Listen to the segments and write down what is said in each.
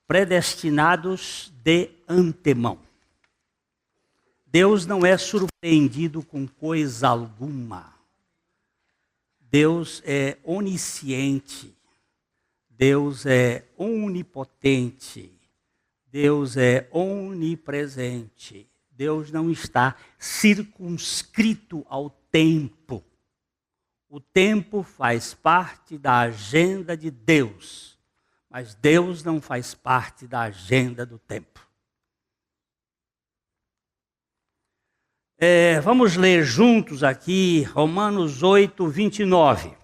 predestinados de antemão. Deus não é surpreendido com coisa alguma. Deus é onisciente. Deus é onipotente. Deus é onipresente. Deus não está circunscrito ao tempo. O tempo faz parte da agenda de Deus, mas Deus não faz parte da agenda do tempo. Vamos ler juntos aqui Romanos 8, 29.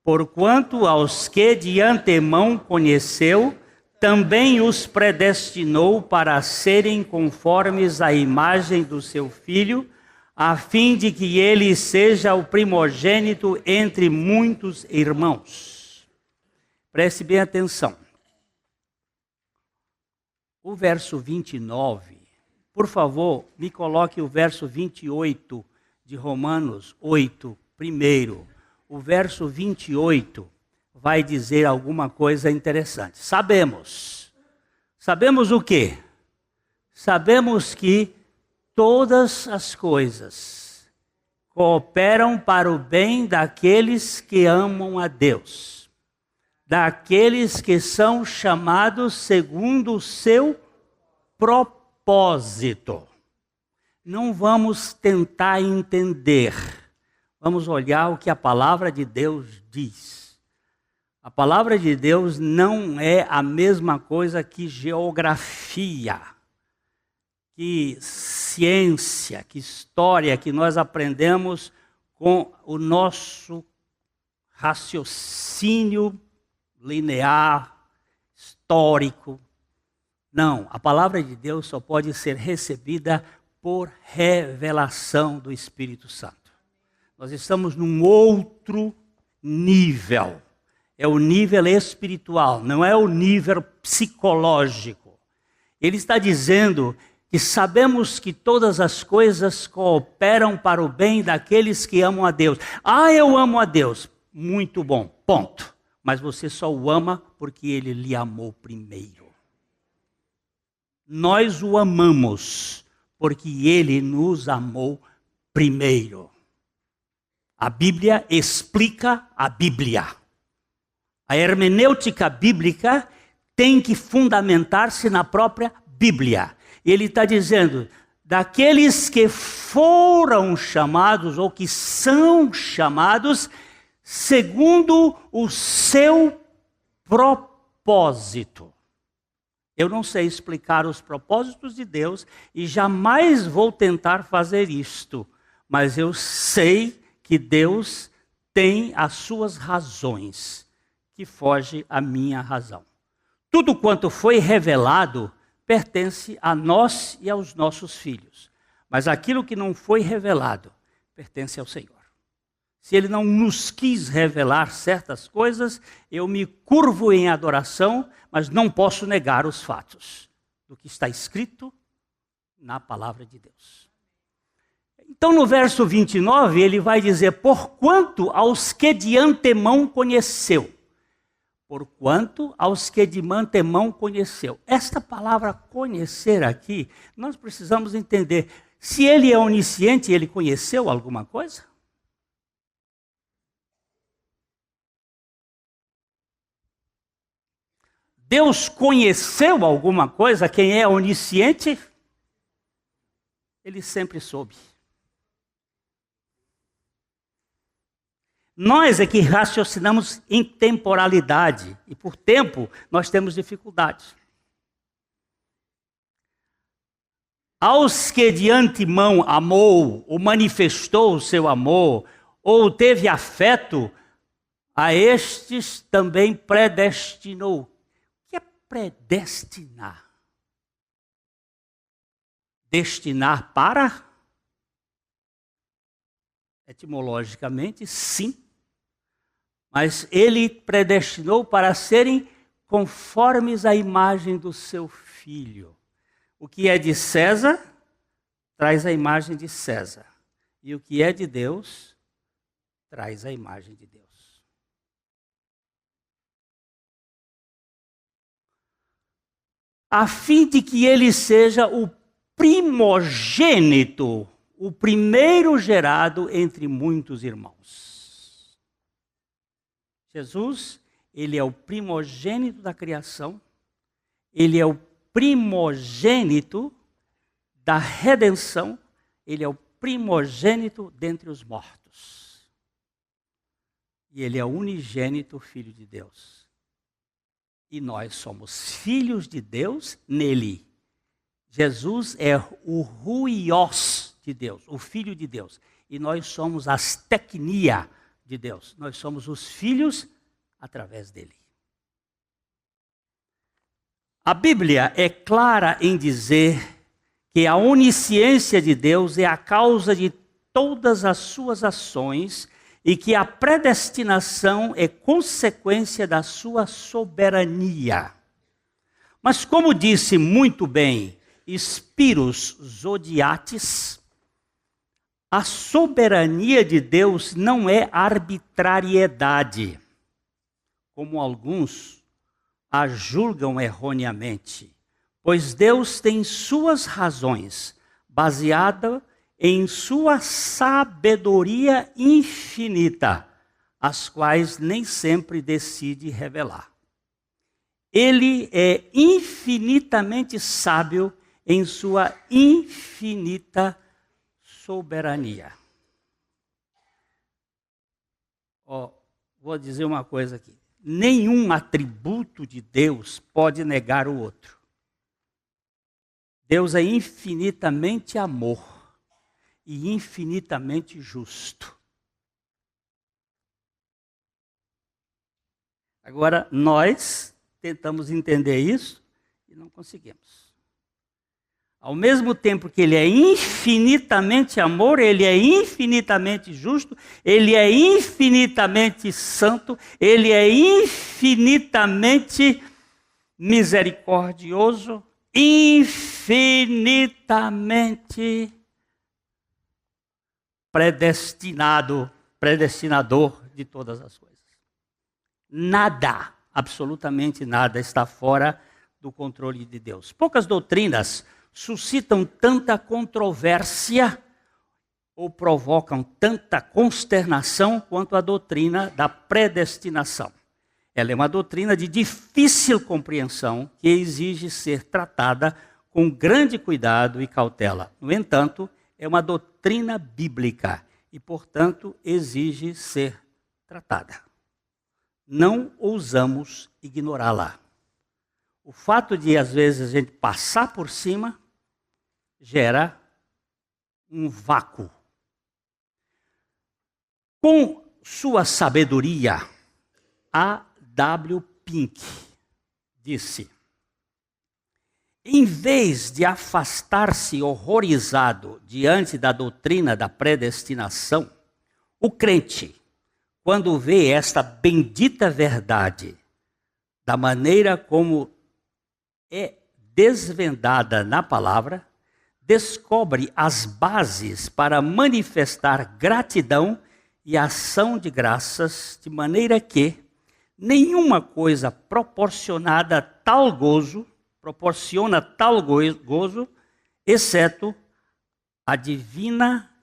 Porquanto aos que de antemão conheceu, também os predestinou para serem conformes à imagem do seu Filho, a fim de que ele seja o primogênito entre muitos irmãos. Preste bem atenção. O verso 29, por favor, me coloque o verso 28 de Romanos 8, primeiro. O verso 28 vai dizer alguma coisa interessante. Sabemos o quê? Sabemos que todas as coisas cooperam para o bem daqueles que amam a Deus, daqueles que são chamados segundo o seu propósito. Não vamos tentar entender, vamos olhar o que a palavra de Deus diz. A palavra de Deus não é a mesma coisa que geografia, que ciência, que história que nós aprendemos com o nosso raciocínio linear, histórico. Não, a palavra de Deus só pode ser recebida por revelação do Espírito Santo. Nós estamos num outro nível. É o nível espiritual, não é o nível psicológico. Ele está dizendo que sabemos que todas as coisas cooperam para o bem daqueles que amam a Deus. Eu amo a Deus. Muito bom, ponto. Mas você só o ama porque ele lhe amou primeiro. Nós o amamos porque ele nos amou primeiro. A Bíblia explica a Bíblia. A hermenêutica bíblica tem que fundamentar-se na própria Bíblia. Ele está dizendo, daqueles que foram chamados ou que são chamados segundo o seu propósito. Eu não sei explicar os propósitos de Deus e jamais vou tentar fazer isto, mas eu sei que Deus tem as suas razões que foge à minha razão. Tudo quanto foi revelado pertence a nós e aos nossos filhos. Mas aquilo que não foi revelado pertence ao Senhor. Se Ele não nos quis revelar certas coisas, eu me curvo em adoração, mas não posso negar os fatos do que está escrito na palavra de Deus. Então, no verso 29, ele vai dizer, porquanto aos que de antemão conheceu. Porquanto aos que de antemão conheceu. Esta palavra conhecer aqui, nós precisamos entender. Se ele é onisciente, ele conheceu alguma coisa? Deus conheceu alguma coisa? Quem é onisciente? Ele sempre soube. Nós é que raciocinamos em temporalidade. E por tempo, nós temos dificuldades. Aos que de antemão amou, ou manifestou o seu amor, ou teve afeto, a estes também predestinou. O que é predestinar? Destinar para? Etimologicamente, sim. Mas ele predestinou para serem conformes à imagem do seu Filho. O que é de César, traz a imagem de César. E o que é de Deus, traz a imagem de Deus. a fim de que ele seja o primogênito, o primeiro gerado entre muitos irmãos. Jesus, ele é o primogênito da criação, ele é o primogênito da redenção, ele é o primogênito dentre os mortos. E ele é o unigênito Filho de Deus. E nós somos filhos de Deus nele. Jesus é o Ruios de Deus, o Filho de Deus. E nós somos as tecnia de Deus. Nós somos os filhos através dele. A Bíblia é clara em dizer que a onisciência de Deus é a causa de todas as suas ações e que a predestinação é consequência da sua soberania. Mas como disse muito bem Spyros Zodhiates, a soberania de Deus não é arbitrariedade, como alguns a julgam erroneamente, pois Deus tem suas razões, baseadas em sua sabedoria infinita, as quais nem sempre decide revelar. Ele é infinitamente sábio em sua infinita soberania. Vou dizer uma coisa aqui. Nenhum atributo de Deus pode negar o outro. Deus é infinitamente amor e infinitamente justo. Agora, nós tentamos entender isso e não conseguimos. Ao mesmo tempo que ele é infinitamente amor, ele é infinitamente justo, ele é infinitamente santo, ele é infinitamente misericordioso, infinitamente predestinador de todas as coisas. Nada, absolutamente nada, está fora do controle de Deus. Poucas doutrinas suscitam tanta controvérsia ou provocam tanta consternação quanto a doutrina da predestinação. Ela é uma doutrina de difícil compreensão que exige ser tratada com grande cuidado e cautela. No entanto, é uma doutrina bíblica e, portanto, exige ser tratada. Não ousamos ignorá-la. O fato de, às vezes, a gente passar por cima gera um vácuo. Com sua sabedoria, A. W. Pink disse: em vez de afastar-se horrorizado diante da doutrina da predestinação, o crente, quando vê esta bendita verdade, da maneira como é desvendada na palavra, descobre as bases para manifestar gratidão e ação de graças, de maneira que nenhuma coisa proporciona tal gozo, exceto a divina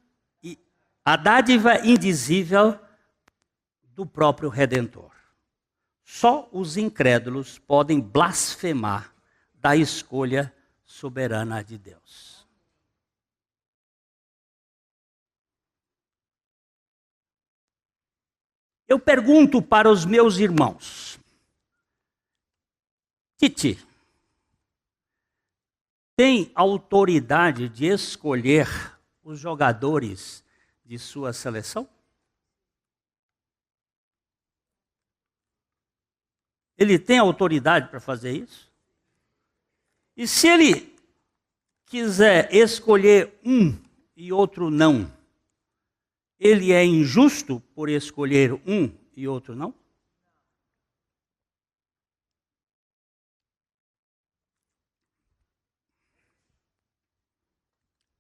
e a dádiva indizível do próprio Redentor. Só os incrédulos podem blasfemar da escolha soberana de Deus. Eu pergunto para os meus irmãos: Titi tem autoridade de escolher os jogadores de sua seleção? Ele tem autoridade para fazer isso? E se ele quiser escolher um e outro não, ele é injusto por escolher um e outro não?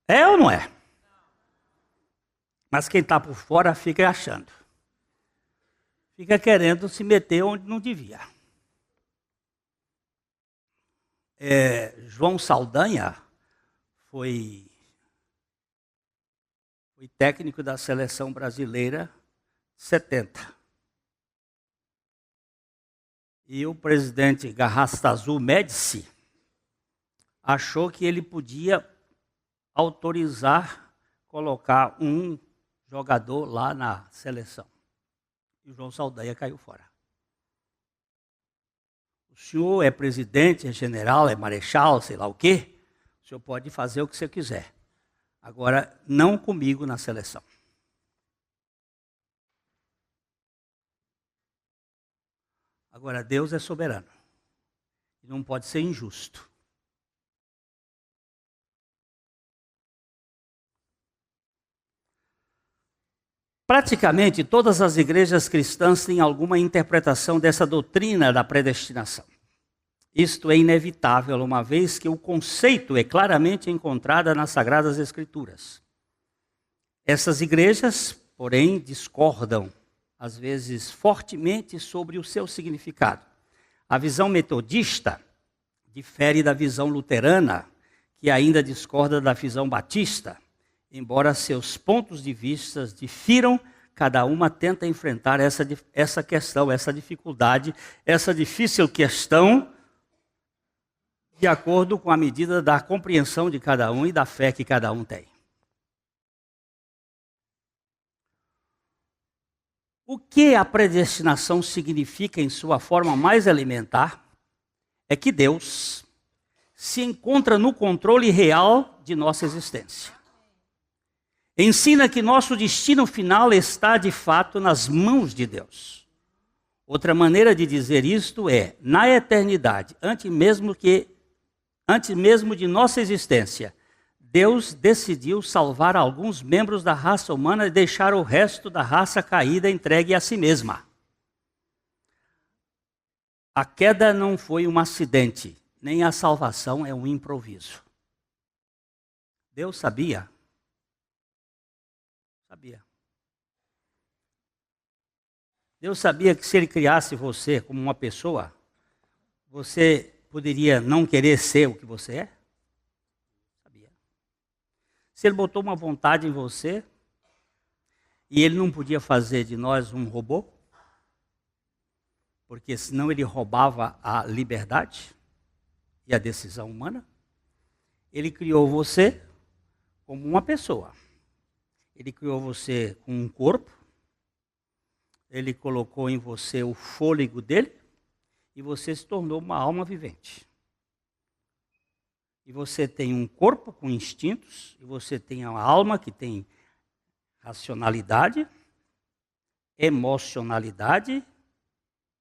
É ou não é? Mas quem está por fora fica achando. Fica querendo se meter onde não devia. João Saldanha foi técnico da seleção brasileira 70. E o presidente Garrastazu Médici achou que ele podia autorizar colocar um jogador lá na seleção. E o João Saldanha caiu fora. O senhor é presidente, é general, é marechal, sei lá o quê. O senhor pode fazer o que você quiser. Agora, não comigo na seleção. Agora, Deus é soberano. E não pode ser injusto. Praticamente todas as igrejas cristãs têm alguma interpretação dessa doutrina da predestinação. Isto é inevitável, uma vez que o conceito é claramente encontrado nas Sagradas Escrituras. Essas igrejas, porém, discordam, às vezes fortemente, sobre o seu significado. A visão metodista difere da visão luterana, que ainda discorda da visão batista. Embora seus pontos de vista difiram, cada uma tenta enfrentar essa questão, essa dificuldade, essa difícil questão, de acordo com a medida da compreensão de cada um e da fé que cada um tem. O que a predestinação significa em sua forma mais elementar é que Deus se encontra no controle real de nossa existência. Ensina que nosso destino final está, de fato, nas mãos de Deus. Outra maneira de dizer isto é, na eternidade, antes mesmo de nossa existência, Deus decidiu salvar alguns membros da raça humana e deixar o resto da raça caída entregue a si mesma. A queda não foi um acidente, nem a salvação é um improviso. Deus sabia. Deus sabia que se Ele criasse você como uma pessoa, você poderia não querer ser o que você é? Sabia. Se Ele botou uma vontade em você, e Ele não podia fazer de nós um robô, porque senão Ele roubava a liberdade e a decisão humana, Ele criou você como uma pessoa. Ele criou você com um corpo, Ele colocou em você o fôlego dele, e você se tornou uma alma vivente. E você tem um corpo com instintos, e você tem uma alma que tem racionalidade, emocionalidade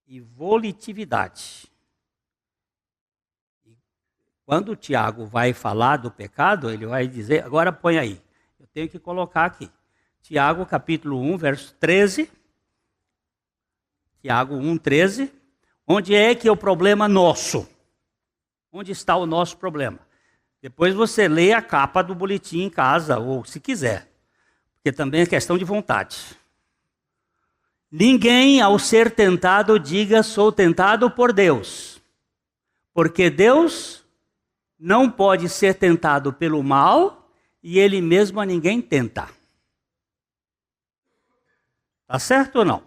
e volitividade. E quando o Tiago vai falar do pecado, ele vai dizer, agora põe aí, eu tenho que colocar aqui. Tiago capítulo 1, verso 13. Tiago 1, 13. Onde é que é o problema nosso? Onde está o nosso problema? Depois você lê a capa do boletim em casa, ou se quiser. Porque também é questão de vontade. Ninguém, ao ser tentado, diga, sou tentado por Deus. Porque Deus não pode ser tentado pelo mal, e Ele mesmo a ninguém tenta. Tá certo ou não?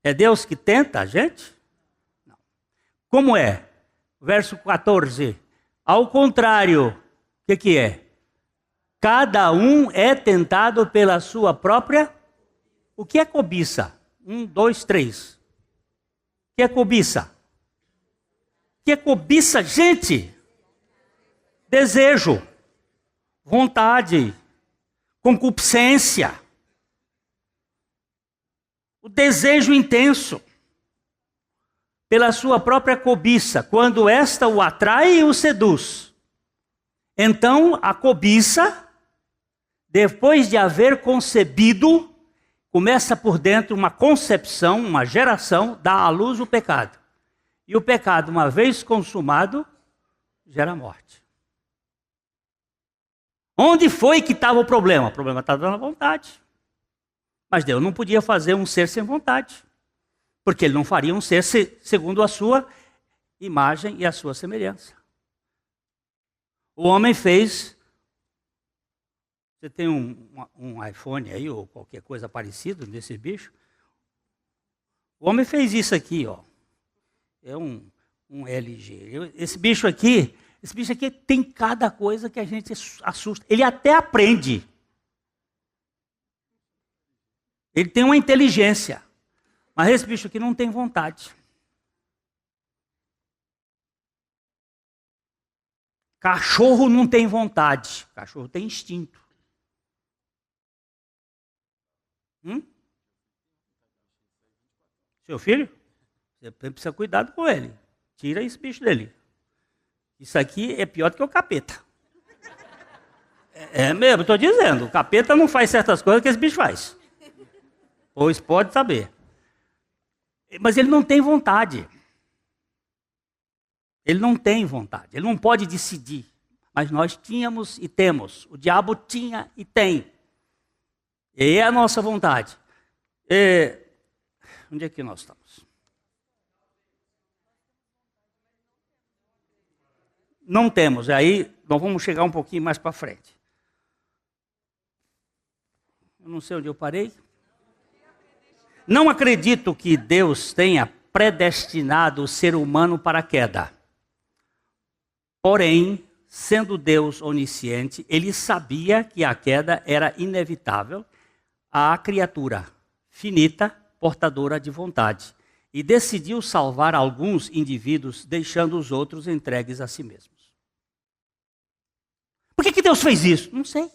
É Deus que tenta a gente? Não. Como é? Verso 14. Ao contrário, o que é? Cada um é tentado pela sua própria... O que é cobiça? 1, 2, 3. O que é cobiça? O que é cobiça, gente? Desejo, vontade, concupiscência. O desejo intenso pela sua própria cobiça, quando esta o atrai e o seduz. Então, a cobiça, depois de haver concebido, começa por dentro uma concepção, uma geração, dá à luz o pecado. E o pecado, uma vez consumado, gera morte. Onde foi que estava o problema? O problema estava na vontade. Mas Deus não podia fazer um ser sem vontade, porque Ele não faria um ser segundo a sua imagem e a sua semelhança. O homem fez. Você tem um iPhone aí, ou qualquer coisa parecida desse bicho? O homem fez isso aqui, ó. É um LG. Esse bicho aqui tem cada coisa que a gente assusta. Ele até aprende. Ele tem uma inteligência. Mas esse bicho aqui não tem vontade. Cachorro não tem vontade. Cachorro tem instinto. Seu filho? Você precisa cuidar com ele. Tira esse bicho dele. Isso aqui é pior do que o capeta. É mesmo, estou dizendo. O capeta não faz certas coisas que esse bicho faz. Pois pode saber. Mas ele não tem vontade. Ele não tem vontade. Ele não pode decidir. Mas nós tínhamos e temos. O diabo tinha e tem. E é a nossa vontade. Onde é que nós estamos? Não temos. Aí nós vamos chegar um pouquinho mais para frente. Eu não sei onde eu parei. Não acredito que Deus tenha predestinado o ser humano para a queda. Porém, sendo Deus onisciente, ele sabia que a queda era inevitável à criatura finita, portadora de vontade, e decidiu salvar alguns indivíduos, deixando os outros entregues a si mesmos. Por que Deus fez isso? Não sei.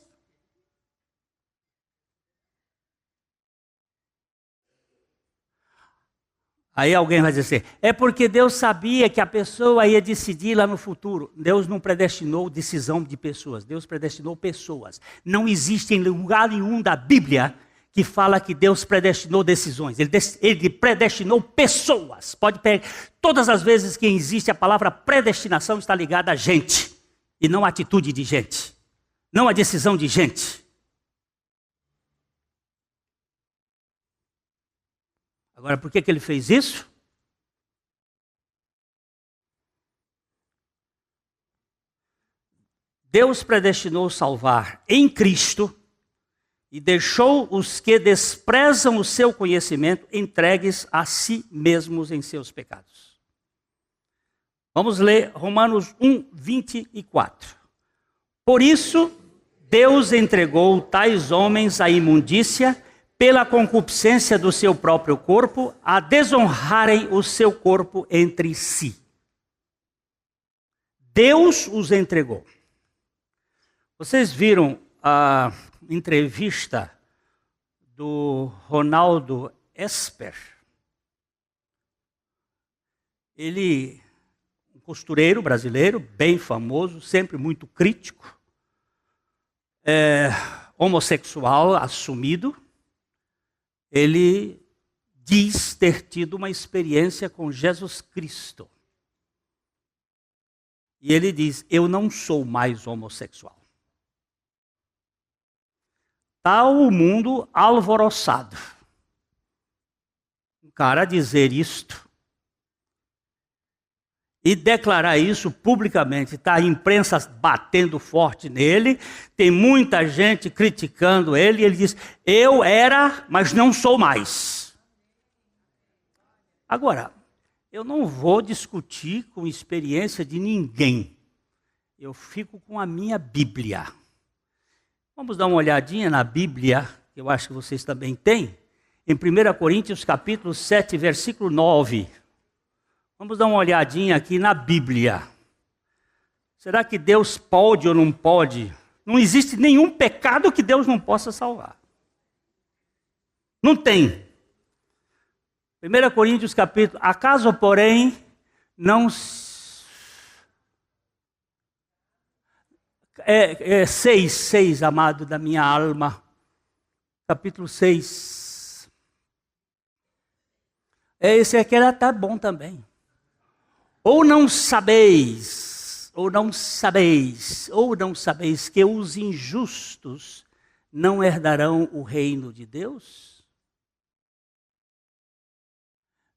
Aí alguém vai dizer assim, é porque Deus sabia que a pessoa ia decidir lá no futuro. Deus não predestinou decisão de pessoas, Deus predestinou pessoas. Não existe em lugar nenhum da Bíblia que fala que Deus predestinou decisões. Ele predestinou pessoas. Pode pegar. Todas as vezes que existe a palavra predestinação está ligada a gente. E não a atitude de gente. Não a decisão de gente. Agora, por que ele fez isso? Deus predestinou salvar em Cristo e deixou os que desprezam o seu conhecimento entregues a si mesmos em seus pecados. Vamos ler Romanos 1, 24. Por isso, Deus entregou tais homens à imundícia pela concupiscência do seu próprio corpo, a desonrarem o seu corpo entre si. Deus os entregou. Vocês viram a entrevista do Ronaldo Esper? Ele, um costureiro brasileiro, bem famoso, sempre muito crítico, homossexual assumido. Ele diz ter tido uma experiência com Jesus Cristo. E ele diz, eu não sou mais homossexual. Está o mundo alvoroçado. Um cara dizer isto e declarar isso publicamente. Está a imprensa batendo forte nele, tem muita gente criticando ele, e ele diz, eu era, mas não sou mais. Agora, eu não vou discutir com experiência de ninguém. Eu fico com a minha Bíblia. Vamos dar uma olhadinha na Bíblia, que eu acho que vocês também têm, em 1 Coríntios capítulo 7, versículo 9. Vamos dar uma olhadinha aqui na Bíblia. Será que Deus pode ou não pode? Não existe nenhum pecado que Deus não possa salvar. Não tem. 1 Coríntios capítulo... Acaso, porém, não... 6, amado da minha alma. Capítulo 6. Esse aqui está bom também. Ou não sabeis que os injustos não herdarão o reino de Deus?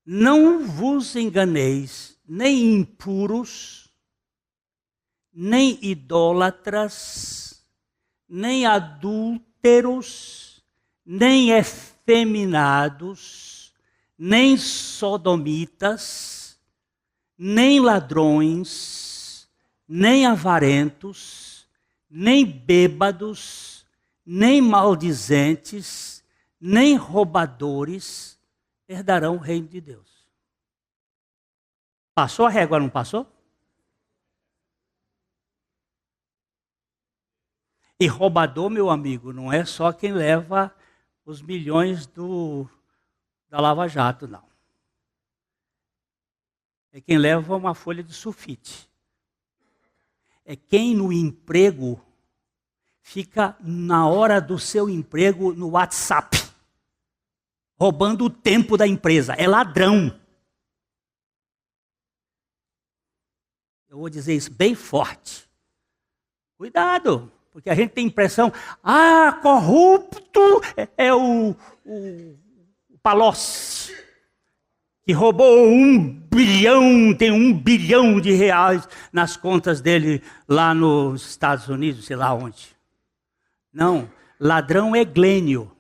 Não vos enganeis, nem impuros, nem idólatras, nem adúlteros, nem efeminados, nem sodomitas, nem ladrões, nem avarentos, nem bêbados, nem maldizentes, nem roubadores herdarão o reino de Deus. Passou a régua, não passou? E roubador, meu amigo, não é só quem leva os milhões da Lava Jato, não. É quem leva uma folha de sulfite. É quem no emprego fica na hora do seu emprego no WhatsApp, roubando o tempo da empresa. É ladrão. Eu vou dizer isso bem forte. Cuidado, porque a gente tem a impressão, corrupto é o Palocci, que roubou 1 bilhão, tem 1 bilhão de reais nas contas dele lá nos Estados Unidos, sei lá onde. Não, ladrão é Glênio.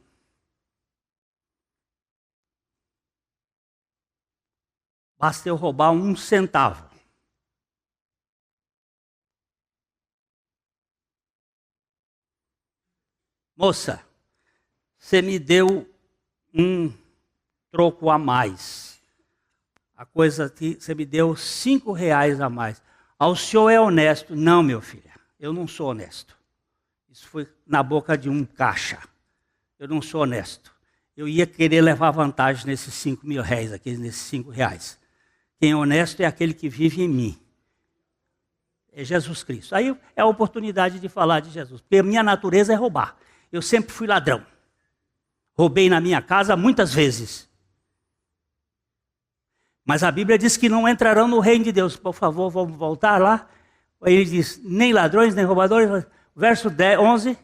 Basta eu roubar 1 centavo. Moça, você me deu um troco a mais. A coisa que você me deu R$5 a mais. O senhor é honesto? Não, meu filho, eu não sou honesto. Isso foi na boca de um caixa. Eu não sou honesto. Eu ia querer levar vantagem nesses R$5.000 aqui, nesses R$5. Quem é honesto é aquele que vive em mim. É Jesus Cristo. Aí é a oportunidade de falar de Jesus. Porque a minha natureza é roubar. Eu sempre fui ladrão. Roubei na minha casa muitas vezes. Mas a Bíblia diz que não entrarão no reino de Deus. Por favor, vamos voltar lá. Aí ele diz, nem ladrões, nem roubadores. Verso 11.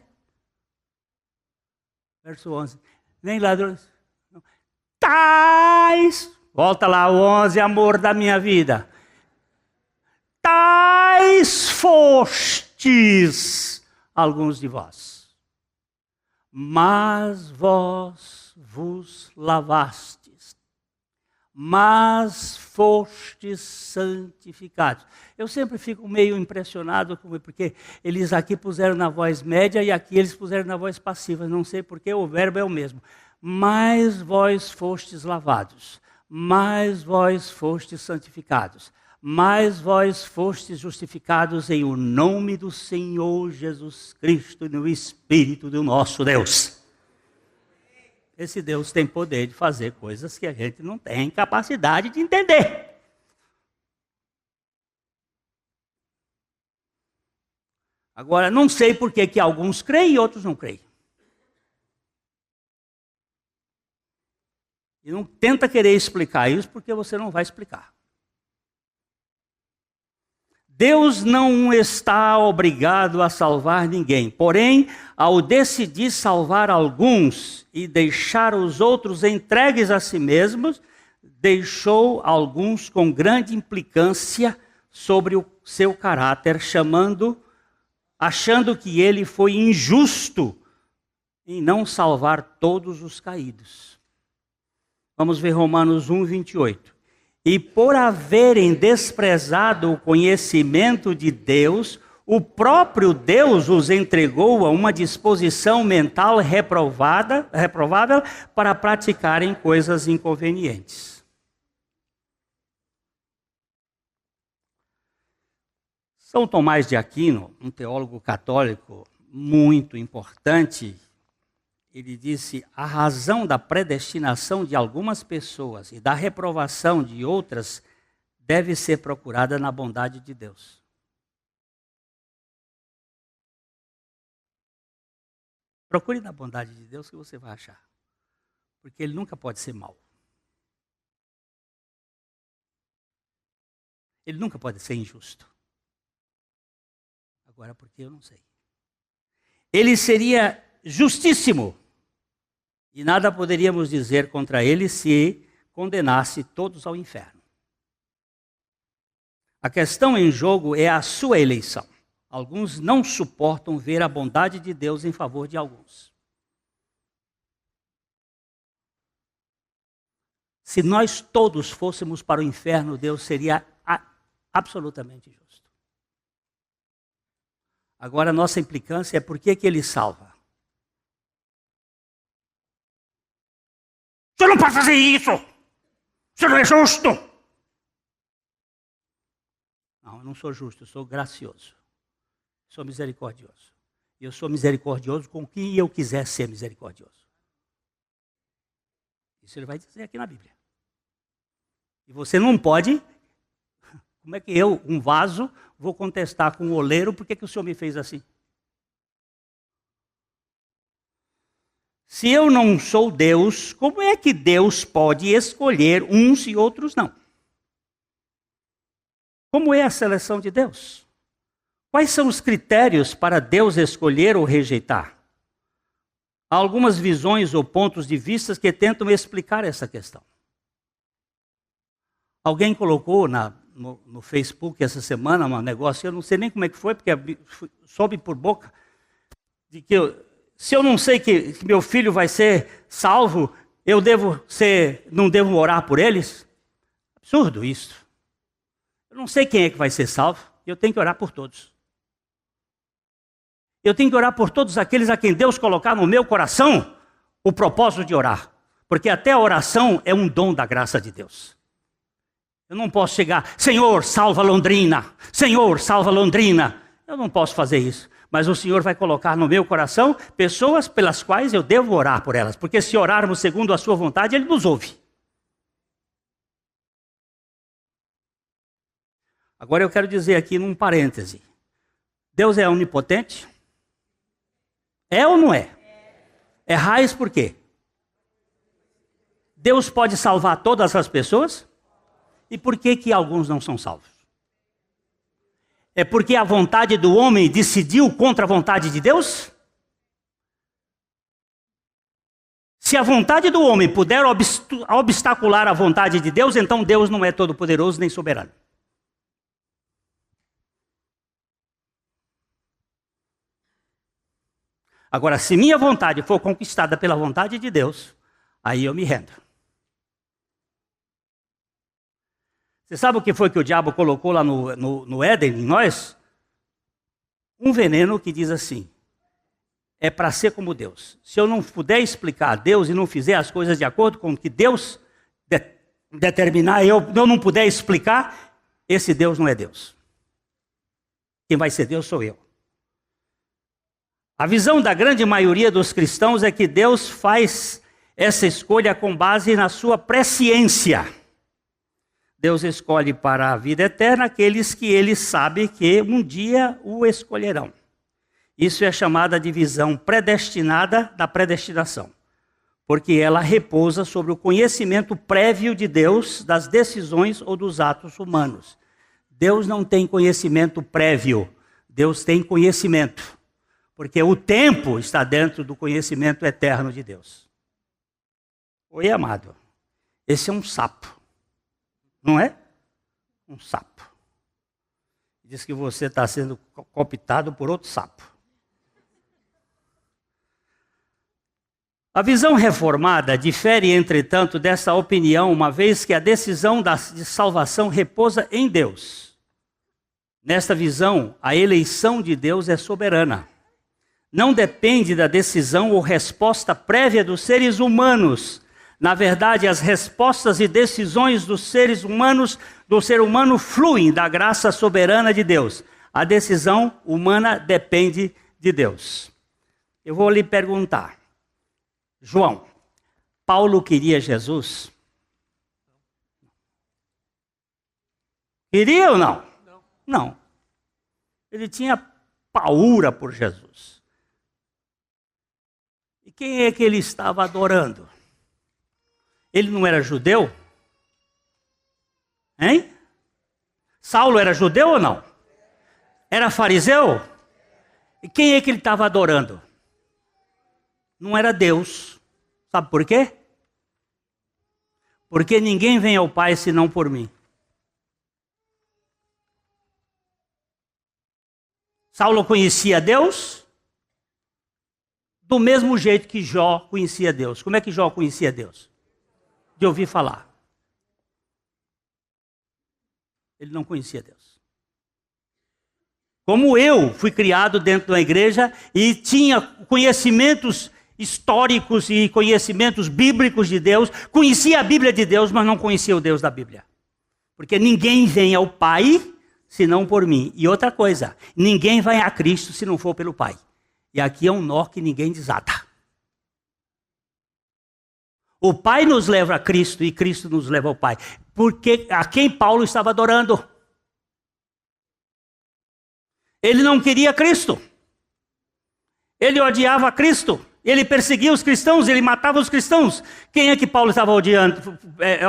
Verso 11. Nem ladrões. Tais. Volta lá, o 11, amor da minha vida. Tais fostes alguns de vós. Mas vós vos lavastes, mas fostes santificados. Eu sempre fico meio impressionado, porque eles aqui puseram na voz média e aqui eles puseram na voz passiva. Não sei porque o verbo é o mesmo. Mas vós fostes lavados, mas vós fostes santificados. Mas vós fostes justificados em o nome do Senhor Jesus Cristo e no Espírito do nosso Deus. Esse Deus tem poder de fazer coisas que a gente não tem capacidade de entender. Agora, não sei por que alguns creem e outros não creem. E não tenta querer explicar isso, porque você não vai explicar. Deus não está obrigado a salvar ninguém. Porém, ao decidir salvar alguns e deixar os outros entregues a si mesmos, deixou alguns com grande implicância sobre o seu caráter, achando que ele foi injusto em não salvar todos os caídos. Vamos ver Romanos 1:28. E por haverem desprezado o conhecimento de Deus, o próprio Deus os entregou a uma disposição mental reprovável para praticarem coisas inconvenientes. São Tomás de Aquino, um teólogo católico muito importante, ele disse: a razão da predestinação de algumas pessoas e da reprovação de outras deve ser procurada na bondade de Deus. Procure na bondade de Deus que você vai achar. Porque ele nunca pode ser mau. Ele nunca pode ser injusto. Agora, porque eu não sei. Ele seria justíssimo. E nada poderíamos dizer contra ele se condenasse todos ao inferno. A questão em jogo é a sua eleição. Alguns não suportam ver a bondade de Deus em favor de alguns. Se nós todos fôssemos para o inferno, Deus seria absolutamente justo. Agora, a nossa implicância é por que Ele salva. Você não pode fazer isso! Você não é justo! Não, eu não sou justo, eu sou gracioso. Sou misericordioso. E eu sou misericordioso com quem eu quiser ser misericordioso. Isso ele vai dizer aqui na Bíblia. E você não pode... Como é que eu, um vaso, vou contestar com um oleiro por que o Senhor me fez assim? Se eu não sou Deus, como é que Deus pode escolher uns e outros não? Como é a seleção de Deus? Quais são os critérios para Deus escolher ou rejeitar? Há algumas visões ou pontos de vista que tentam explicar essa questão. Alguém colocou no Facebook essa semana um negócio, eu não sei nem como é que foi, porque soube por boca, de que se eu não sei que meu filho vai ser salvo, eu não devo orar por eles? Absurdo isso. Eu não sei quem é que vai ser salvo, eu tenho que orar por todos. Eu tenho que orar por todos aqueles a quem Deus colocar no meu coração o propósito de orar. Porque até a oração é um dom da graça de Deus. Eu não posso chegar, Senhor, salva Londrina. Senhor, salva Londrina. Eu não posso fazer isso. Mas o Senhor vai colocar no meu coração pessoas pelas quais eu devo orar por elas. Porque se orarmos segundo a sua vontade, Ele nos ouve. Agora eu quero dizer aqui num parêntese. Deus é onipotente? É ou não é? É raiz por quê? Deus pode salvar todas as pessoas? E por que alguns não são salvos? É porque a vontade do homem decidiu contra a vontade de Deus? Se a vontade do homem puder obstacular a vontade de Deus, então Deus não é todo-poderoso nem soberano. Agora, se minha vontade for conquistada pela vontade de Deus, aí eu me rendo. Você sabe o que foi que o diabo colocou lá no Éden, em nós? Um veneno que diz assim, é para ser como Deus. Se eu não puder explicar a Deus e não fizer as coisas de acordo com o que Deus determinar, eu não puder explicar, esse Deus não é Deus. Quem vai ser Deus sou eu. A visão da grande maioria dos cristãos é que Deus faz essa escolha com base na sua presciência. Deus escolhe para a vida eterna aqueles que Ele sabe que um dia o escolherão. Isso é chamada de visão predestinada da predestinação, porque ela repousa sobre o conhecimento prévio de Deus das decisões ou dos atos humanos. Deus não tem conhecimento prévio, Deus tem conhecimento. Porque o tempo está dentro do conhecimento eterno de Deus. Oi, amado. Esse é um sapo. Não é? Um sapo. Diz que você está sendo cooptado por outro sapo. A visão reformada difere, entretanto, dessa opinião, uma vez que a decisão de salvação repousa em Deus. Nesta visão, a eleição de Deus é soberana. Não depende da decisão ou resposta prévia dos seres humanos. Na verdade, as respostas e decisões dos seres humanos, do ser humano, fluem da graça soberana de Deus. A decisão humana depende de Deus. Eu vou lhe perguntar, João, Paulo queria Jesus? Queria ou não? Não. Ele tinha paura por Jesus. E quem é que ele estava adorando? Ele não era judeu? Hein? Saulo era judeu ou não? Era fariseu? E quem é que ele estava adorando? Não era Deus. Sabe por quê? Porque ninguém vem ao Pai senão por mim. Saulo conhecia Deus do mesmo jeito que Jó conhecia Deus. Como é que Jó conhecia Deus? De ouvir falar. Ele não conhecia Deus. Como eu fui criado dentro da igreja e tinha conhecimentos históricos e conhecimentos bíblicos de Deus, conhecia a Bíblia de Deus, mas não conhecia o Deus da Bíblia. Porque ninguém vem ao Pai senão por mim. E outra coisa, ninguém vai a Cristo se não for pelo Pai. E aqui é um nó que ninguém desata. O Pai nos leva a Cristo e Cristo nos leva ao Pai. Porque a quem Paulo estava adorando? Ele não queria Cristo. Ele odiava Cristo. Ele perseguia os cristãos, ele matava os cristãos. Quem é que Paulo estava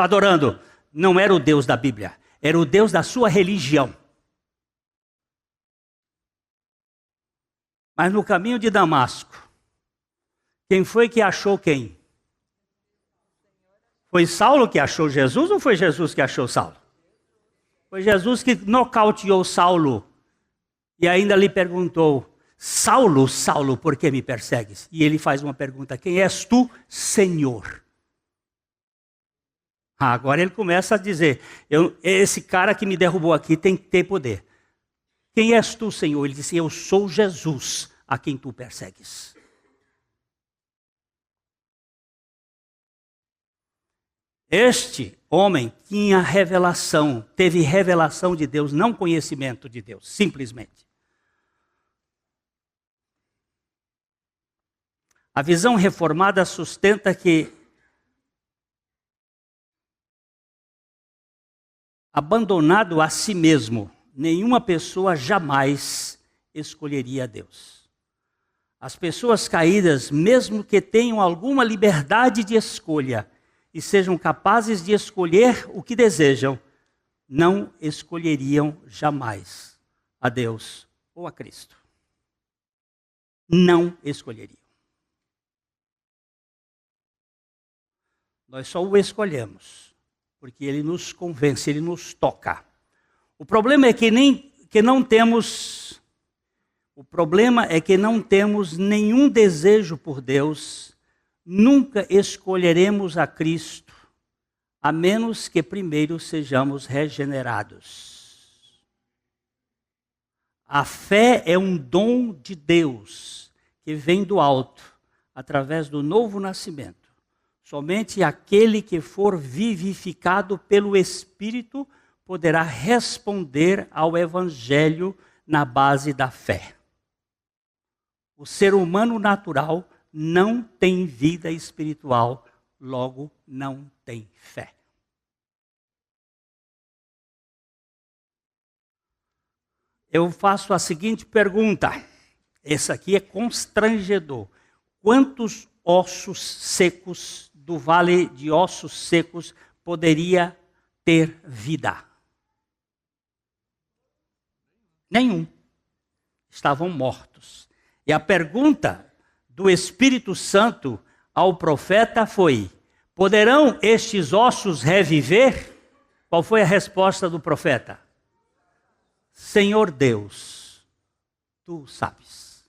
adorando? Não era o Deus da Bíblia, era o Deus da sua religião. Mas no caminho de Damasco, quem foi que achou quem? Foi Saulo que achou Jesus ou foi Jesus que achou Saulo? Foi Jesus que nocauteou Saulo e ainda lhe perguntou: Saulo, Saulo, por que me persegues? E ele faz uma pergunta: quem és tu, Senhor? Agora ele começa a dizer: esse cara que me derrubou aqui tem que ter poder. Quem és tu, Senhor? Ele disse: eu sou Jesus, a quem tu persegues. Este homem tinha revelação, teve revelação de Deus, não conhecimento de Deus, simplesmente. A visão reformada sustenta que abandonado a si mesmo, nenhuma pessoa jamais escolheria Deus. As pessoas caídas, mesmo que tenham alguma liberdade de escolha e sejam capazes de escolher o que desejam, não escolheriam jamais a Deus ou a Cristo. Não escolheriam. Nós só o escolhemos porque ele nos convence, ele nos toca. O problema é que não temos nenhum desejo por Deus. Nunca escolheremos a Cristo, a menos que primeiro sejamos regenerados. A fé é um dom de Deus que vem do alto, através do novo nascimento. Somente aquele que for vivificado pelo Espírito poderá responder ao Evangelho na base da fé. O ser humano natural não tem vida espiritual, logo não tem fé. Eu faço a seguinte pergunta, essa aqui é constrangedor. Quantos ossos secos do vale de ossos secos poderia ter vida? Nenhum. Estavam mortos. E a pergunta do Espírito Santo ao profeta foi: poderão estes ossos reviver? Qual foi a resposta do profeta? Senhor Deus, tu sabes.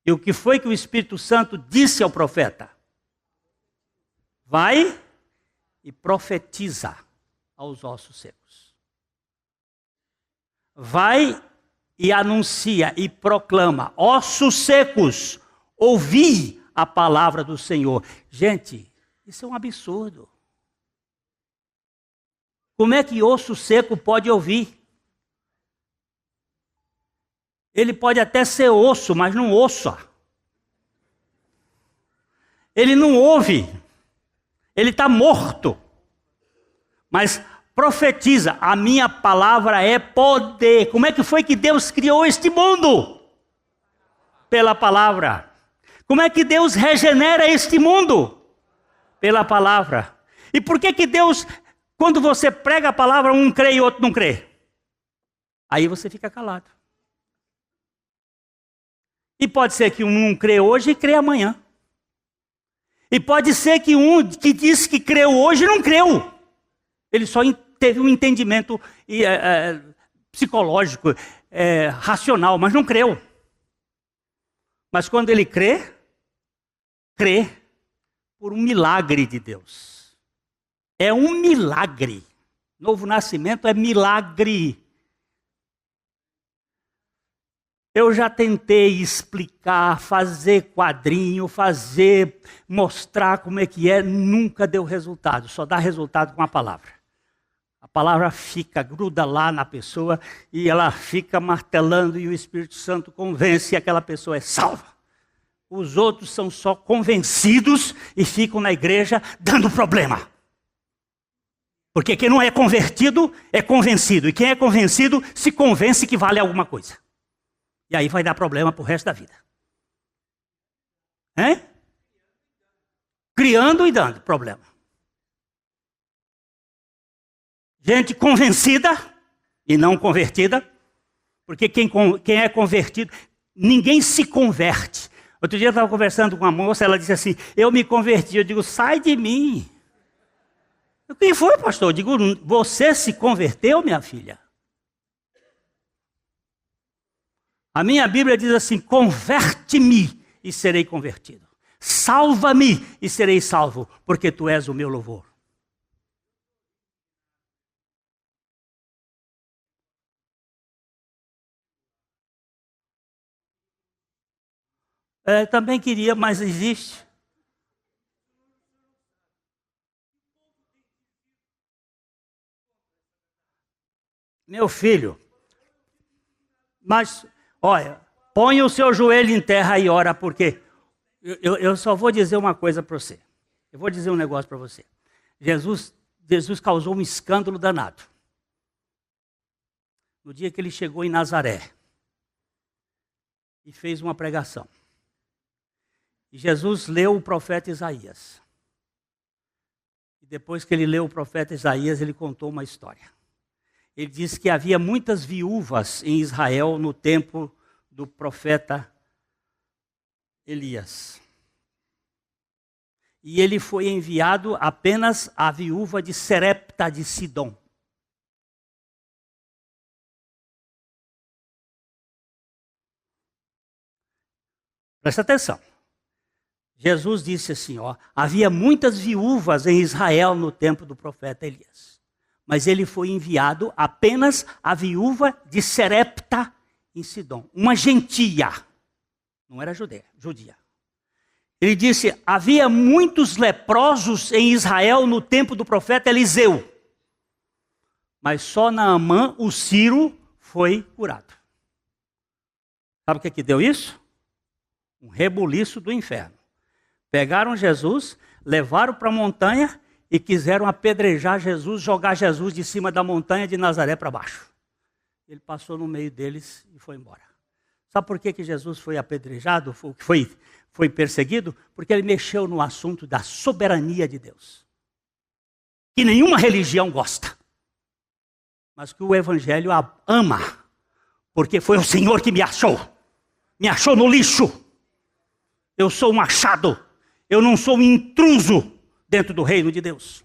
E o que foi que o Espírito Santo disse ao profeta? Vai e profetiza aos ossos secos. Vai e anuncia e proclama: ossos secos, ouvi a palavra do Senhor. Gente, isso é um absurdo. Como é que osso seco pode ouvir? Ele pode até ser osso, mas não ouça. Ele não ouve. Ele está morto. Mas profetiza: a minha palavra é poder. Como é que foi que Deus criou este mundo? Pela palavra. Como é que Deus regenera este mundo? Pela palavra. E por que Deus, quando você prega a palavra, um crê e outro não crê? Aí você fica calado. E pode ser que um não crê hoje e crê amanhã. E pode ser que um que disse que creu hoje não creu. Ele só teve um entendimento psicológico, racional, mas não creu. Mas quando ele crê por um milagre de Deus. É um milagre. Novo nascimento é milagre. Eu já tentei explicar, fazer quadrinho, mostrar como é que é, nunca deu resultado. Só dá resultado com a palavra. A palavra gruda lá na pessoa e ela fica martelando e o Espírito Santo convence e aquela pessoa é salva. Os outros são só convencidos e ficam na igreja dando problema. Porque quem não é convertido é convencido. E quem é convencido se convence que vale alguma coisa. E aí vai dar problema pro resto da vida. Hein? Criando e dando problema. Gente convencida e não convertida. Porque quem é convertido, ninguém se converte. Outro dia eu estava conversando com uma moça, ela disse assim, eu me converti. Eu digo, sai de mim. Quem foi, pastor? Eu digo, você se converteu, minha filha? A minha Bíblia diz assim, converte-me e serei convertido. Salva-me e serei salvo, porque tu és o meu louvor. Também queria, mas existe. Meu filho, mas, olha, põe o seu joelho em terra e ora, porque eu só vou dizer uma coisa para você. Eu vou dizer um negócio para você. Jesus causou um escândalo danado. No dia que ele chegou em Nazaré e fez uma pregação. E Jesus leu o profeta Isaías. E depois que ele leu o profeta Isaías, ele contou uma história. Ele disse que havia muitas viúvas em Israel no tempo do profeta Elias. E ele foi enviado apenas à viúva de Serepta de Sidom. Presta atenção. Jesus disse assim, havia muitas viúvas em Israel no tempo do profeta Elias. Mas ele foi enviado apenas à viúva de Serepta em Sidom. Uma gentia, não era judia. Ele disse, havia muitos leprosos em Israel no tempo do profeta Eliseu. Mas só Naamã, o Sírio, foi curado. Sabe o que deu isso? Um rebuliço do inferno. Pegaram Jesus, levaram para a montanha e quiseram apedrejar Jesus, jogar Jesus de cima da montanha de Nazaré para baixo. Ele passou no meio deles e foi embora. Sabe por que Jesus foi apedrejado, foi perseguido? Porque ele mexeu no assunto da soberania de Deus. Que nenhuma religião gosta. Mas que o Evangelho ama. Porque foi o Senhor que me achou. Me achou no lixo. Eu sou um achado. Eu não sou um intruso dentro do reino de Deus.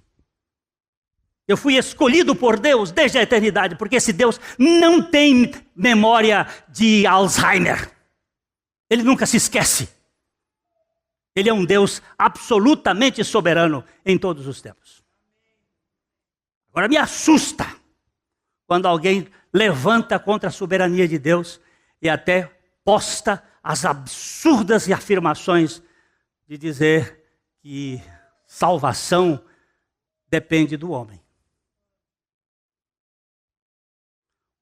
Eu fui escolhido por Deus desde a eternidade, porque esse Deus não tem memória de Alzheimer. Ele nunca se esquece. Ele é um Deus absolutamente soberano em todos os tempos. Agora me assusta quando alguém levanta contra a soberania de Deus e até posta as absurdas afirmações de dizer que salvação depende do homem.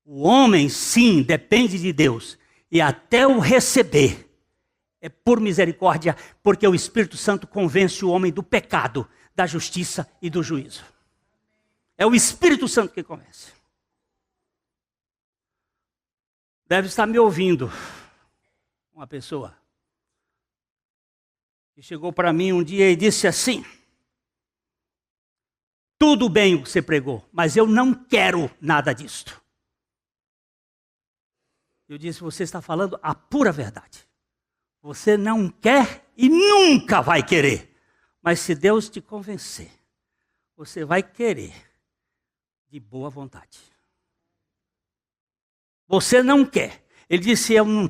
O homem, sim, depende de Deus. E até o receber é por misericórdia, porque o Espírito Santo convence o homem do pecado, da justiça e do juízo. É o Espírito Santo que convence. Deve estar me ouvindo uma pessoa que chegou para mim um dia e disse assim, tudo bem o que você pregou, mas eu não quero nada disto. Eu disse, você está falando a pura verdade. Você não quer e nunca vai querer. Mas se Deus te convencer, você vai querer de boa vontade. Você não quer. Ele disse, eu não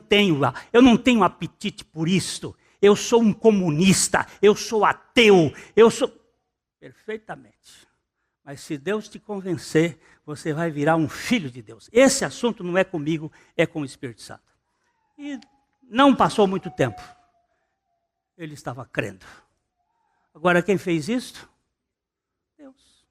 tenho apetite por isto. Eu sou um comunista, eu sou ateu, eu sou... Perfeitamente. Mas se Deus te convencer, você vai virar um filho de Deus. Esse assunto não é comigo, é com o Espírito Santo. E não passou muito tempo. Ele estava crendo. Agora, quem fez isso? Deus.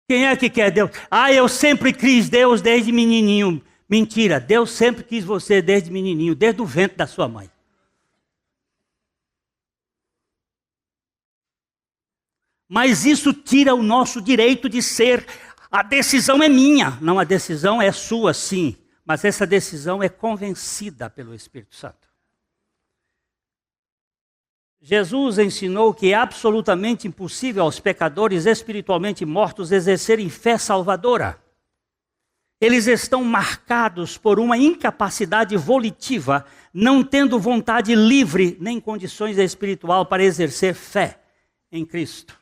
Quem é que quer Deus? Eu sempre quis Deus desde menininho. Mentira, Deus sempre quis você desde menininho, desde o ventre da sua mãe. Mas isso tira o nosso direito de ser. A decisão é minha. Não, a decisão é sua, sim. Mas essa decisão é convencida pelo Espírito Santo. Jesus ensinou que é absolutamente impossível aos pecadores espiritualmente mortos exercerem fé salvadora. Eles estão marcados por uma incapacidade volitiva, não tendo vontade livre nem condições espiritual para exercer fé em Cristo.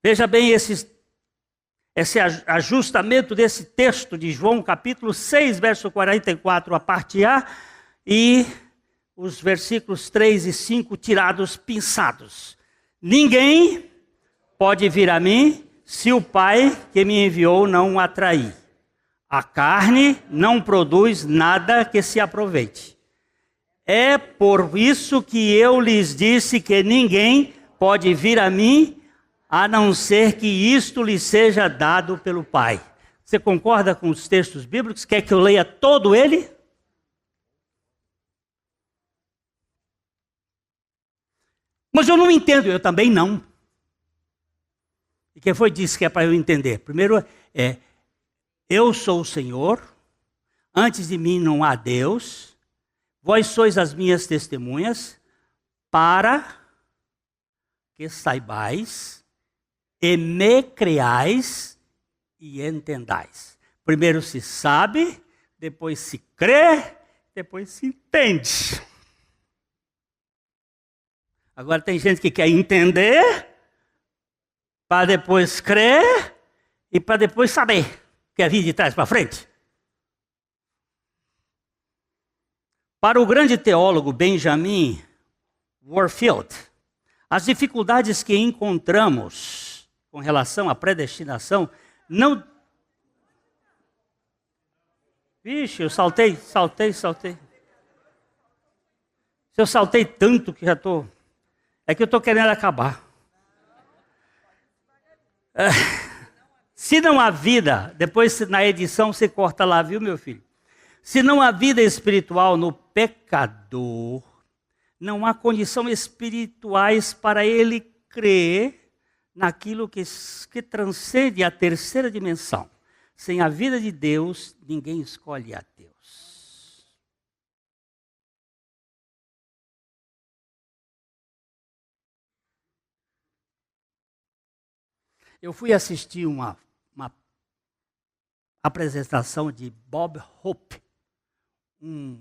Veja bem esse ajustamento desse texto de João, capítulo 6, verso 44, a parte A, e os versículos 3 e 5 tirados, pinçados. Ninguém pode vir a mim se o Pai que me enviou não o atrair. A carne não produz nada que se aproveite. É por isso que eu lhes disse que ninguém pode vir a mim, a não ser que isto lhe seja dado pelo Pai. Você concorda com os textos bíblicos? Quer que eu leia todo ele? Mas eu não entendo, eu também não. E quem foi disse que é para eu entender? Primeiro eu sou o Senhor, antes de mim não há Deus, vós sois as minhas testemunhas, para que saibais e me creais e entendais. Primeiro se sabe, depois se crê, depois se entende. Agora tem gente que quer entender, para depois crer e para depois saber. Quer vir de trás para frente? Para o grande teólogo Benjamin Warfield, as dificuldades que encontramos com relação à predestinação não... Vixe, eu saltei. Eu saltei tanto que já estou... É que eu estou querendo acabar. Se não há vida, depois na edição você corta lá, viu, meu filho? Se não há vida espiritual no pecador, não há condições espirituais para ele crer naquilo que transcende a terceira dimensão. Sem a vida de Deus, ninguém escolhe a Deus. Eu fui assistir uma apresentação de Bob Hope, um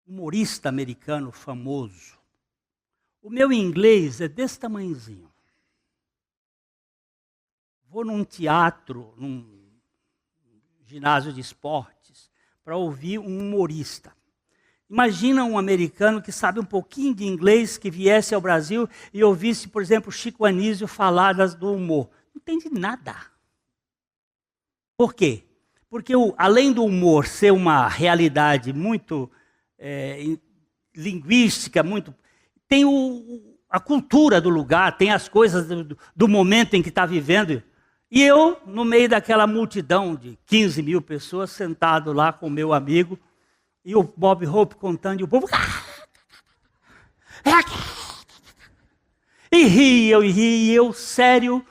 humorista americano famoso. O meu inglês é desse tamanhozinho. Vou num teatro, num ginásio de esportes, para ouvir um humorista. Imagina um americano que sabe um pouquinho de inglês, que viesse ao Brasil e ouvisse, por exemplo, Chico Anísio falar do humor. Não entende nada. Por quê? Porque além do humor ser uma realidade muito linguística, tem a cultura do lugar, tem as coisas do momento em que está vivendo. E eu, no meio daquela multidão de 15 mil pessoas, sentado lá com o meu amigo, e o Bob Hope contando, e o povo... E eu, sério,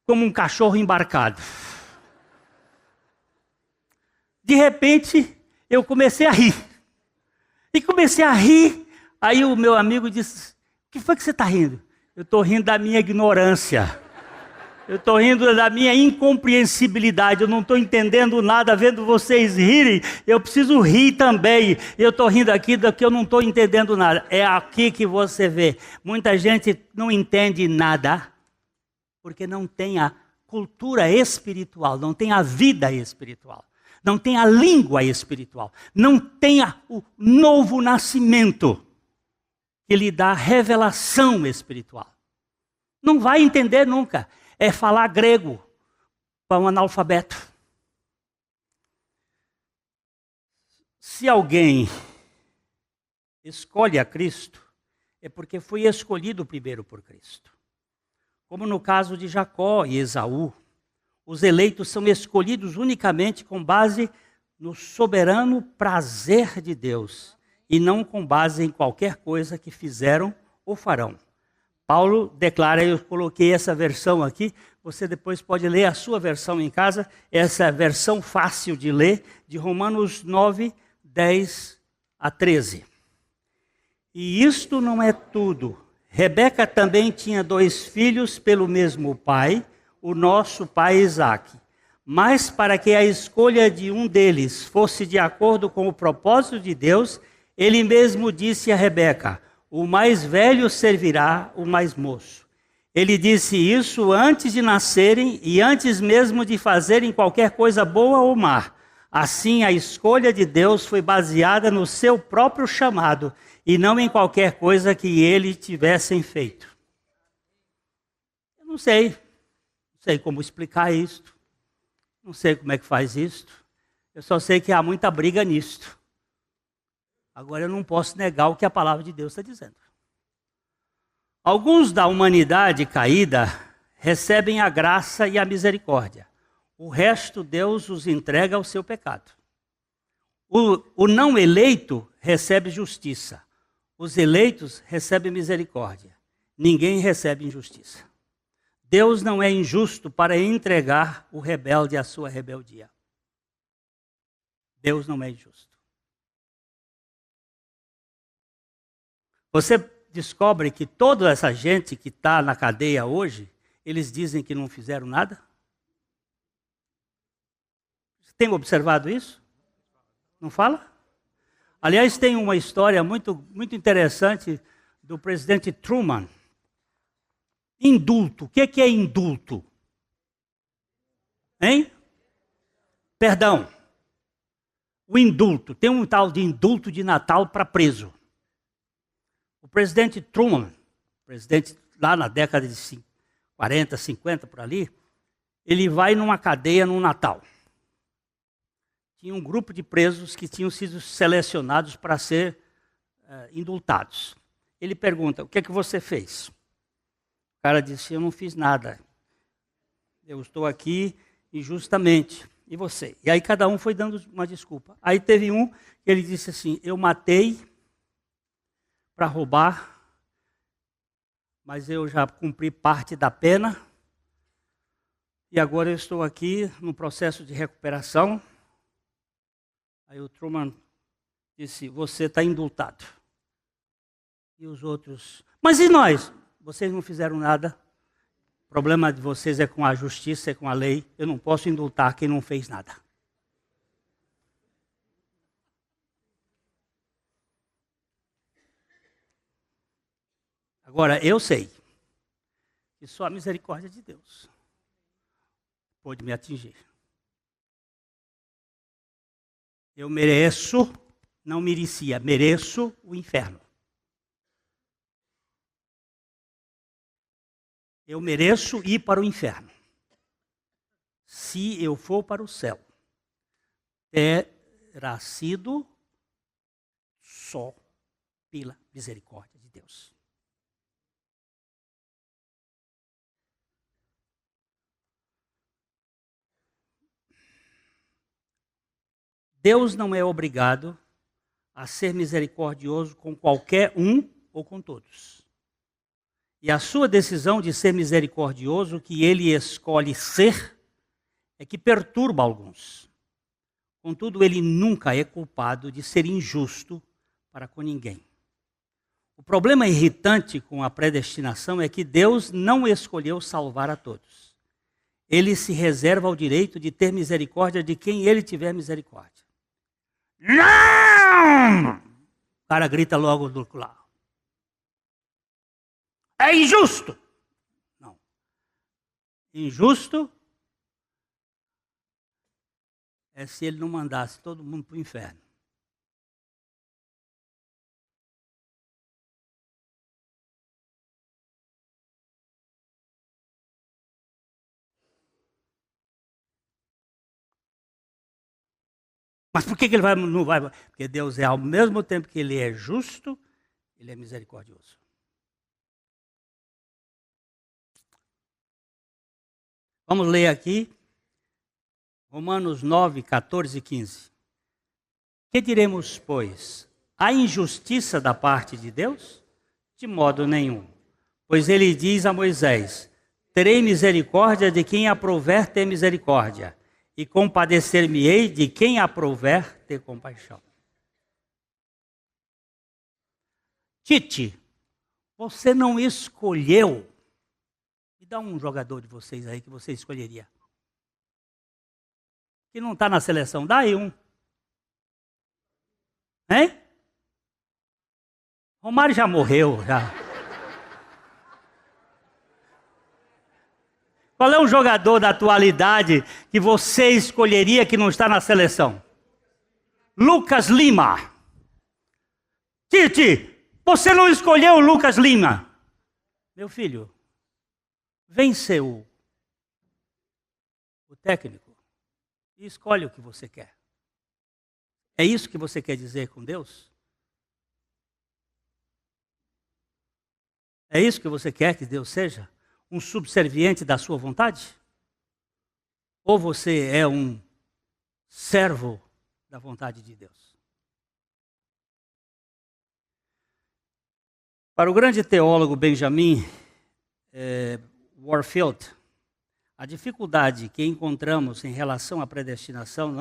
como um cachorro embarcado. De repente, eu comecei a rir. E comecei a rir, aí o meu amigo disse, o que foi que você está rindo? Eu estou rindo da minha ignorância. Eu estou rindo da minha incompreensibilidade, eu não estou entendendo nada, vendo vocês rirem, eu preciso rir também. Eu estou rindo aqui do que eu não estou entendendo nada. É aqui que você vê. Muita gente não entende nada, porque não tem a cultura espiritual, não tem a vida espiritual, não tem a língua espiritual, não tem o novo nascimento que lhe dá revelação espiritual. Não vai entender nunca. É falar grego para um analfabeto. Se alguém escolhe a Cristo, é porque foi escolhido primeiro por Cristo. Como no caso de Jacó e Esaú, os eleitos são escolhidos unicamente com base no soberano prazer de Deus e não com base em qualquer coisa que fizeram ou farão. Paulo declara, eu coloquei essa versão aqui, você depois pode ler a sua versão em casa, essa versão fácil de ler, de Romanos 9, 10 a 13. E isto não é tudo. Rebeca também tinha 2 filhos pelo mesmo pai, o nosso pai Isaque. Mas para que a escolha de um deles fosse de acordo com o propósito de Deus, ele mesmo disse a Rebeca, o mais velho servirá o mais moço. Ele disse isso antes de nascerem e antes mesmo de fazerem qualquer coisa boa ou má. Assim, a escolha de Deus foi baseada no seu próprio chamado e não em qualquer coisa que ele tivessem feito. Eu não sei como explicar isto. Não sei como é que faz isto. Eu só sei que há muita briga nisto. Agora eu não posso negar o que a palavra de Deus está dizendo. Alguns da humanidade caída recebem a graça e a misericórdia. O resto Deus os entrega ao seu pecado. O não eleito recebe justiça. Os eleitos recebem misericórdia. Ninguém recebe injustiça. Deus não é injusto para entregar o rebelde à sua rebeldia. Deus não é injusto. Você descobre que toda essa gente que está na cadeia hoje, eles dizem que não fizeram nada? Você tem observado isso? Não fala? Aliás, tem uma história muito interessante do presidente Truman. Indulto. O que é indulto? Hein? Perdão. O indulto. Tem um tal de indulto de Natal para preso. O presidente Truman, presidente lá na década de 40, 50, por ali, ele vai numa cadeia no Natal. Tinha um grupo de presos que tinham sido selecionados para ser indultados. Ele pergunta, o que é que você fez? O cara disse, eu não fiz nada. Eu estou aqui injustamente. E você? E aí cada um foi dando uma desculpa. Aí teve um que ele disse assim, eu matei para roubar, mas eu já cumpri parte da pena e agora eu estou aqui no processo de recuperação. Aí o Truman disse, você está indultado. E os outros, mas e nós? Vocês não fizeram nada. O problema de vocês é com a justiça, é com a lei. Eu não posso indultar quem não fez nada. Agora, eu sei que só a misericórdia de Deus pode me atingir. Eu mereço, não merecia, mereço o inferno. Eu mereço ir para o inferno. Se eu for para o céu, terá sido só pela misericórdia de Deus. Deus não é obrigado a ser misericordioso com qualquer um ou com todos. E a sua decisão de ser misericordioso, que ele escolhe ser, é que perturba alguns. Contudo, ele nunca é culpado de ser injusto para com ninguém. O problema irritante com a predestinação é que Deus não escolheu salvar a todos. Ele se reserva o direito de ter misericórdia de quem ele tiver misericórdia. Não! O cara grita logo do lado. É injusto. Não. Injusto é se ele não mandasse todo mundo para o inferno. Mas por que ele não vai? Porque Deus é, ao mesmo tempo que ele é justo, ele é misericordioso. Vamos ler aqui, Romanos 9, 14 e 15. Que diremos, pois? Há injustiça da parte de Deus? De modo nenhum. Pois ele diz a Moisés: terei misericórdia de quem aprouver ter misericórdia, e compadecer-me-ei de quem aprouver ter compaixão. Tite, você não escolheu. Me dá um jogador de vocês aí que você escolheria. Que não está na seleção, dá aí um. Hein? Romário já morreu, já. Qual é um jogador da atualidade que você escolheria que não está na seleção? Lucas Lima. Tite, você não escolheu o Lucas Lima. Meu filho, venceu o técnico e escolhe o que você quer. É isso que você quer dizer com Deus? É isso que você quer que Deus seja? Um subserviente da sua vontade? Ou você é um servo da vontade de Deus? Para o grande teólogo Benjamin Warfield, a dificuldade que encontramos em relação à predestinação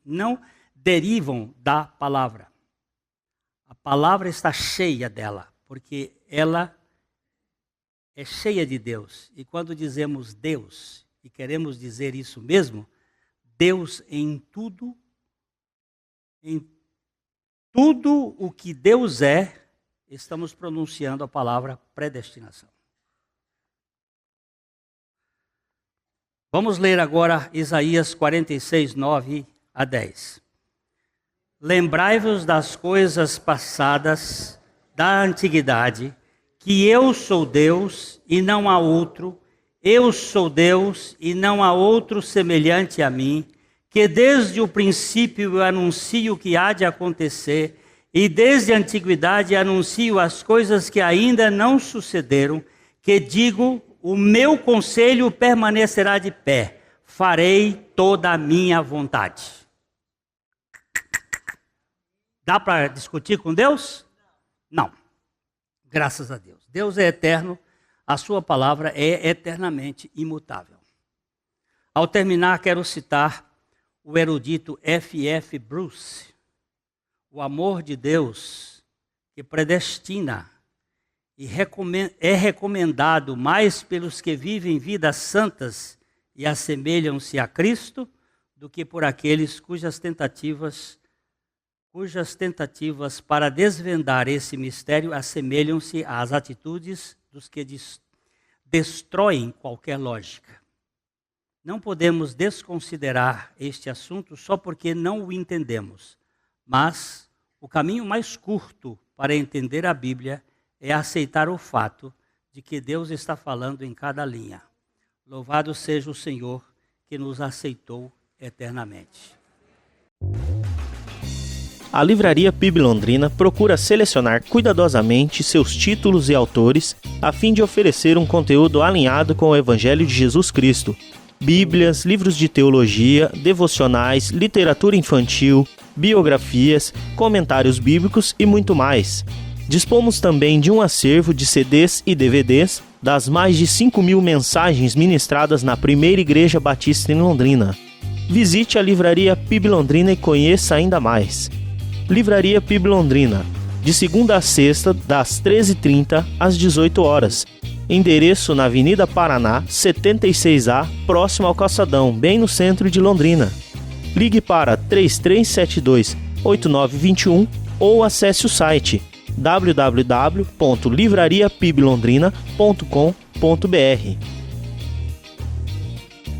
não derivam da palavra. A palavra está cheia dela, porque ela é cheia de Deus. E quando dizemos Deus, e queremos dizer isso mesmo, Deus em tudo o que Deus é, estamos pronunciando a palavra predestinação. Vamos ler agora Isaías 46, 9 a 10. Lembrai-vos das coisas passadas da antiguidade, que eu sou Deus e não há outro, eu sou Deus e não há outro semelhante a mim, que desde o princípio eu anuncio o que há de acontecer, e desde a antiguidade anuncio as coisas que ainda não sucederam, que digo, o meu conselho permanecerá de pé, farei toda a minha vontade. Dá para discutir com Deus? Não. Graças a Deus. Deus é eterno, a sua palavra é eternamente imutável. Ao terminar, quero citar o erudito F.F. Bruce. O amor de Deus que predestina e é recomendado mais pelos que vivem vidas santas e assemelham-se a Cristo do que por aqueles cujas tentativas para desvendar esse mistério assemelham-se às atitudes dos que destroem qualquer lógica. Não podemos desconsiderar este assunto só porque não o entendemos, mas o caminho mais curto para entender a Bíblia é aceitar o fato de que Deus está falando em cada linha. Louvado seja o Senhor que nos aceitou eternamente. A Livraria PIB Londrina procura selecionar cuidadosamente seus títulos e autores a fim de oferecer um conteúdo alinhado com o Evangelho de Jesus Cristo. Bíblias, livros de teologia, devocionais, literatura infantil, biografias, comentários bíblicos e muito mais. Dispomos também de um acervo de CDs e DVDs das mais de 5.000 mensagens ministradas na Primeira Igreja Batista em Londrina. Visite a Livraria PIB Londrina e conheça ainda mais. Livraria PIB Londrina, de segunda a sexta, das 13h30 às 18 horas. Endereço na Avenida Paraná, 76A, próximo ao Calçadão, bem no centro de Londrina. Ligue para 3372-8921 ou acesse o site www.livrariapiblondrina.com.br.